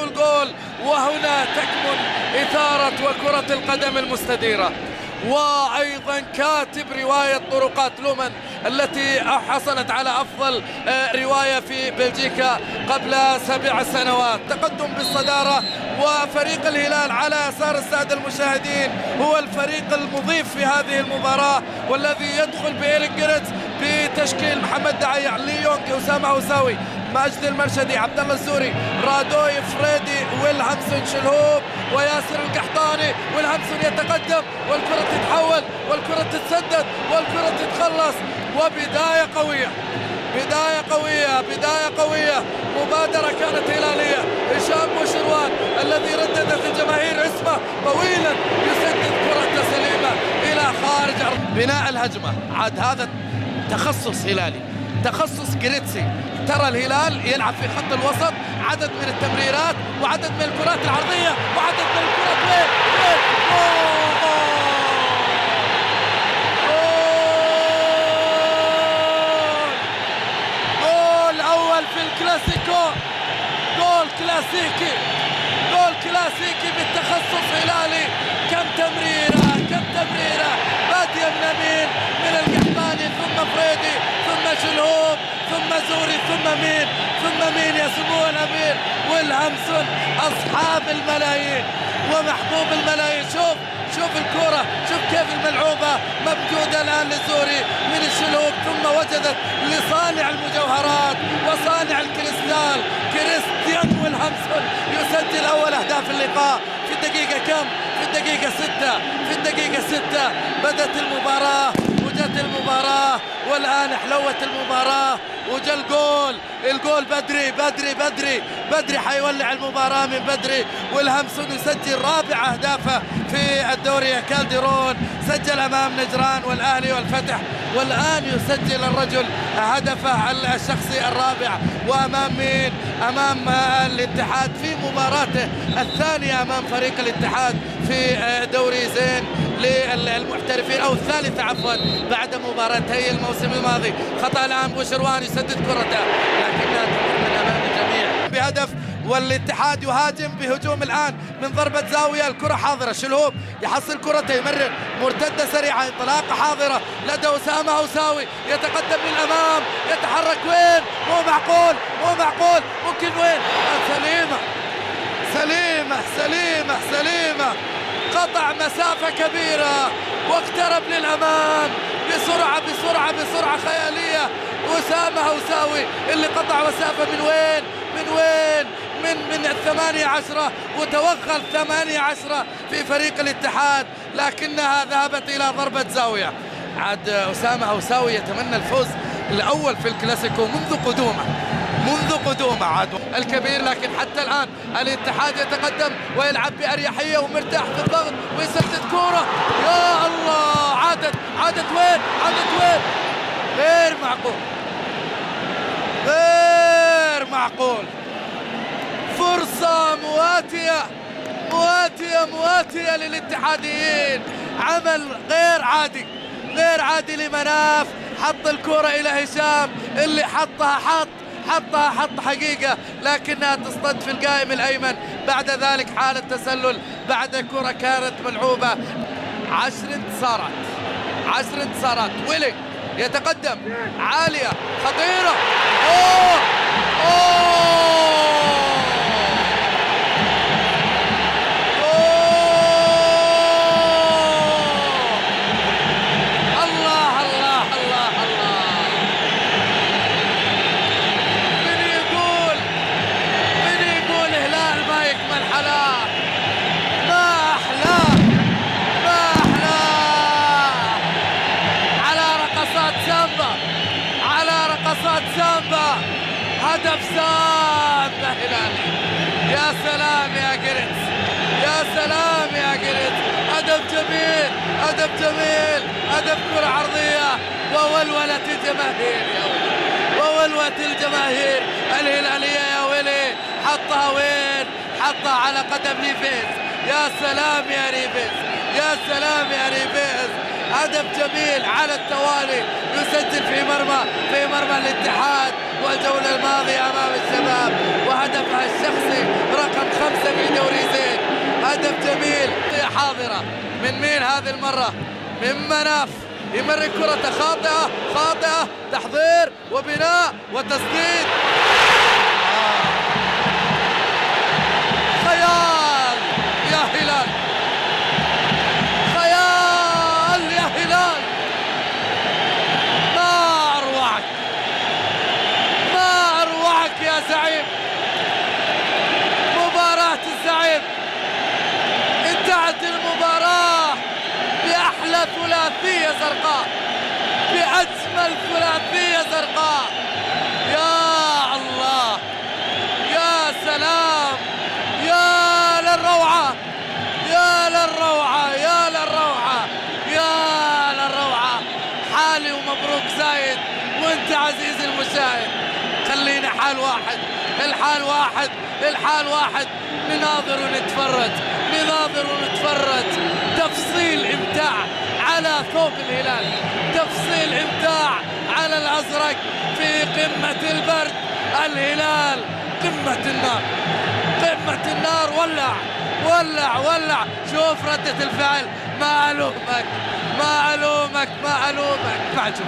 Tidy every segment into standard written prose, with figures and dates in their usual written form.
الجول، وهنا تكمن إثارة وكرة القدم المستديرة. وأيضا كاتب رواية طرقات لومن التي حصلت على أفضل رواية في بلجيكا قبل 7 سنوات. تقدم بالصدارة، وفريق الهلال على يسار السادة المشاهدين هو الفريق المضيف في هذه المباراة، والذي يدخل بإيريك جيرتس بتشكيل محمد دعيع، ليونغ، أسامة هوساوي، ماجد المرشدي، عبد الله الزوري، رادوي، فريدي، ويلهامسون، شلهوب، وياسر القحطاني. ويلهامسون يتقدم، والكرة تتحول، والكرة تتسدد، والكرة تتخلص. وبداية قوية، بداية قوية، بداية قوية. مبادرة كانت هلالية. هشام بوشروان الذي رددت الجماهير اسمه طويلا يسدد كرة سليمة إلى خارج بناء الهجمة. عاد هذا تخصص هلالي، تخصص جريتسي. ترى الهلال يلعب في خط الوسط، عدد من التمريرات وعدد من الكرات العرضية وعدد من الكرات. وين جول أول في الكلاسيكو، جول كلاسيكي، جول كلاسيكي بالتخصص هلالي. كم تمريرة، كم تمريرة، بادية من أمين، من القحطاني، ثم فريدي، ثم شلهوب، ثم زوري، ثم مين يا سمو الأمير؟ ويلهامسون، أصحاب الملايين ومحبوب الملايين. شوف الكرة، شوف كيف الملعوبة ممدودة الآن لزوري من الشلهوب، ثم وجدت لصانع المجوهرات وصانع الكريستال كريستيان ويلهامسون يسجل أول أهداف اللقاء في الدقيقة كم؟ في الدقيقة 6. في الدقيقة 6 بدأت المباراة وجت المباراة، والآن حلوت المباراة وجا الجول بدري حيولع المباراة من بدري. ويلهامسون يسجل رابع أهدافه في الدوري. كالديرون سجل أمام نجران والأهلي والفتح، والآن يسجل الرجل هدفه الشخصي الرابع. وأمام مين؟ أمام الاتحاد في مباراته الثانية أمام فريق الاتحاد في دوري زين للمحترفين، أو الثالثة عفوا، بعد مباراتي الموسم الماضي. خطأ الآن بوشروان يسدد كرته لكنها تمر من أمام الجميع بهدف. والاتحاد يهاجم بهجوم الآن من ضربة زاوية. الكرة حاضرة، شلهوب يحصل كرته، يمرر مرتدة سريعة، انطلاقة حاضرة لدى أسامة هوساوي، يتقدم للأمام، يتحرك. وين؟ مو معقول، ممكن وين؟ سليمة قطع مسافة كبيرة واقترب للأمام بسرعة خيالية. أسامة هوساوي اللي قطع مسافة من وين؟ من 18 وتوغل 18 في فريق الاتحاد، لكنها ذهبت إلى ضربة زاوية. عاد أسامة هوساوي يتمنى الفوز الأول في الكلاسيكو منذ قدومه عاد الكبير، لكن حتى الآن الاتحاد يتقدم ويلعب بأريحية ومرتاح في الضغط ويسدد كرة. يا الله، عادت وين؟ غير معقول. فرصة مواتية للاتحاديين. عمل غير عادي لمناف. حط الكرة إلى هشام اللي حطها حقيقة، لكنها تصطد في القائم الأيمن. بعد ذلك حالة تسلل بعد كرة كانت ملعوبة. 10 انتصارات. ويلي يتقدم، عالية خطيرة. أوه سامبا، هدف سامبا هلالي. يا سلام يا جيرتس، هدف جميل، هدف كرة عرضية وولولة الجماهير الهلالية يا ويلي. حطها وين؟ حطها على قدم ريفيز. يا سلام يا ريفيز، هدف جميل على التوالي، يسجل في مرمى الاتحاد والجولة الماضية أمام الشباب، وهدفها الشخصي رقم 5 هدف جميل حاضرة من مين هذه المرة؟ من مناف، يمرر كرة خاطئة، تحضير وبناء وتسديد. خيال يا هلال، خيال يا هلال، ما أروعك، ما أروعك يا زعيم. مباراة الزعيم، انتهت المباراة بأحلى ثلاثية زرقاء، بأجمل ثلاثية زرقاء. يا الله، يا سلام، يا للروعة، يا للروعة، يا للروعة، يا للروعة. حالي ومبروك زايد وانت عزيزي المشاهد. خلينا حال واحد، الحال واحد، الحال واحد. نناظر ونتفرج، نناظر ونتفرج. تفصيل إمتاع على ثوب الهلال، تفصيل إمتاع على الأزرق في قمة البرد. الهلال قمة النار، قمة النار. ولع ولع ولع. شوف ردة الفعل. ما ألومك، ما ألومك، ما ألومك. معجب.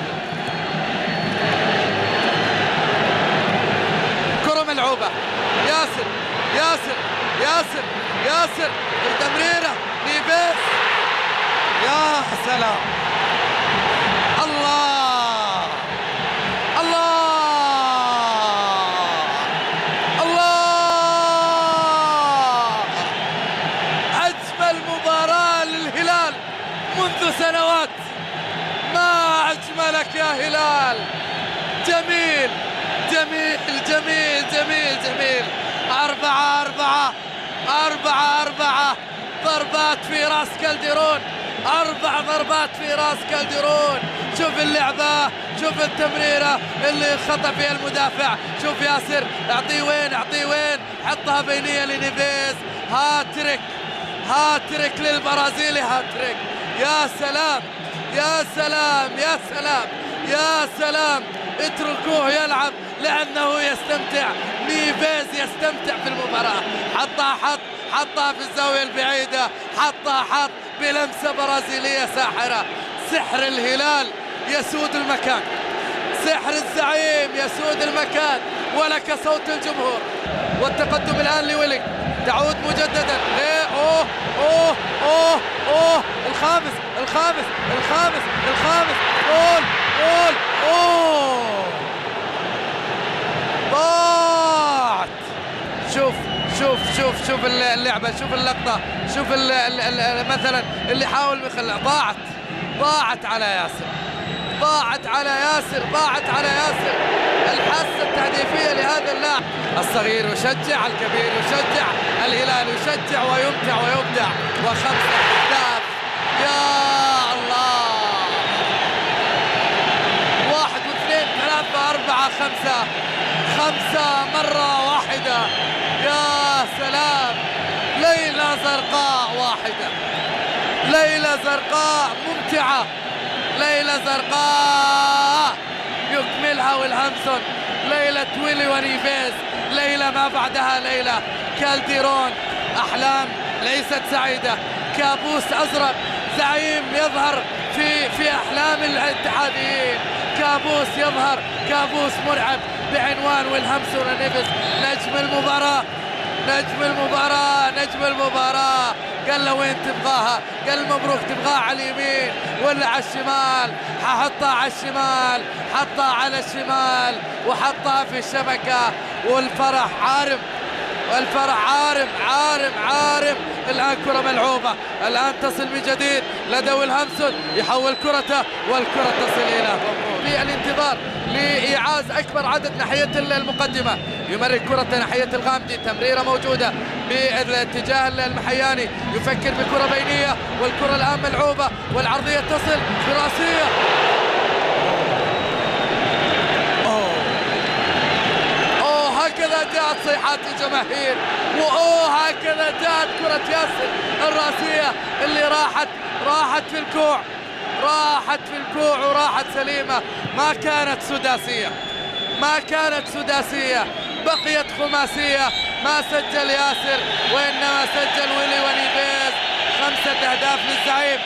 كرة ملعوبة. ياسر ياسر ياسر ياسر، التمريرة نيفيز. يا سلام، الله الله الله. أجمل مباراة للهلال منذ سنوات. ما أجملك يا هلال. جميل جميل جميل جميل جميل. 4-4 4-4. ضربات في راس كالديرون، 4 ضربات في راس كالديرون. شوف اللعبة، شوف التمريرة اللي خطأ فيها المدافع. شوف ياسر، اعطيه وين، اعطيه وين. حطها بينية لنيفيز. هاتريك، هاتريك للبرازيلي، هاتريك. يا سلام يا سلام يا سلام يا سلام. اتركوه يلعب لأنه يستمتع. نيفيز يستمتع في المباراة. حطها في الزاوية البعيدة، حط بلمسة برازيلية ساحرة. سحر الهلال يسود المكان، سحر الزعيم يسود المكان، ولك صوت الجمهور. والتقدم الآن لويلينغ، تعود مجددا. اوه اوه اوه اوه. الخامس الخامس الخامس الخامس. جول جول. اوه، ضاعت. شوف شوف شوف شوف اللعبة، شوف اللقطة، شوف مثلا اللي حاول يخلع. ضاعت على ياسر، ضاعت على ياسر، ضاعت على ياسر. الحاسة التهديفية لهذا اللاعب. الصغير يشجع، الكبير يشجع، الهلال يشجع ويمتع ويبدع. 5 أهداف. يا الله. 1 و2 3 4 5. 5 مرة واحدة. يا سلام. ليلة زرقاء واحدة، ليلة زرقاء ممتعة، ليلة زرقاء يكملها ويلهامسون. ليلة ويلي ونيفيز، ليلة ما بعدها ليلة. كالديرون، أحلام ليست سعيدة. كابوس أزرق. زعيم يظهر في أحلام الاتحاديين. كابوس يظهر، كابوس مرعب بعنوان ويلهامسون ونيفيز. نجم المباراة، نجم المباراة، نجم المباراة. قال له وين تبغاها؟ قال مبروك. تبغاها على اليمين ولا على الشمال؟ ححطها على الشمال. حطها على الشمال وحطها في الشبكة. والفرح عارم، والفرح عارم عارم عارم. الآن كرة ملعوبة، الآن تصل من جديد لدى ويلهامسون. يحول كرته والكرة تصل إلى في الانتظار لإيعاز أكبر عدد ناحية المقدمة. يمرر كرة ناحية الغامدي. تمريرة موجودة باتجاه المحياني. يفكر بكرة بينية والكرة الآن ملعوبة والعرضية تصل براسية. هكذا جاءت صيحات الجماهير، هكذا جاءت كرة ياسر الراسية اللي راحت في الكوع، راحت في الكوع وراحت سليمة. ما كانت سداسية، ما كانت سداسية، بقيت خماسية. ما سجل ياسر وإنما سجل ويلي ونيفيز. 5 أهداف للزعيم،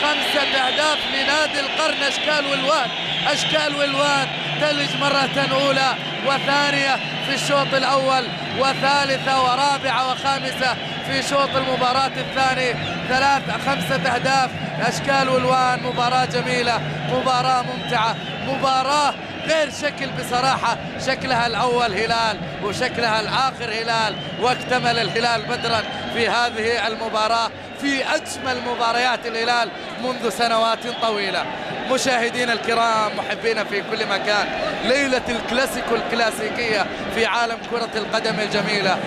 5 أهداف لنادي القرن. أشكال والوان، أشكال والوان تلج مرة أولى وثانية في الشوط الأول، وثالثة ورابعة وخامسة في شوط المباراة الثاني. 5 أهداف. أشكال والوان، مباراة جميلة، مباراة ممتعة، مباراة غير شكل بصراحة. شكلها الأول هلال وشكلها الآخر هلال، واكتمل الهلال بدرا في هذه المباراة في أجمل مباريات الهلال منذ سنوات طويلة. مشاهدينا الكرام، محبينا في كل مكان، ليلة الكلاسيكو الكلاسيكية في عالم كرة القدم الجميلة.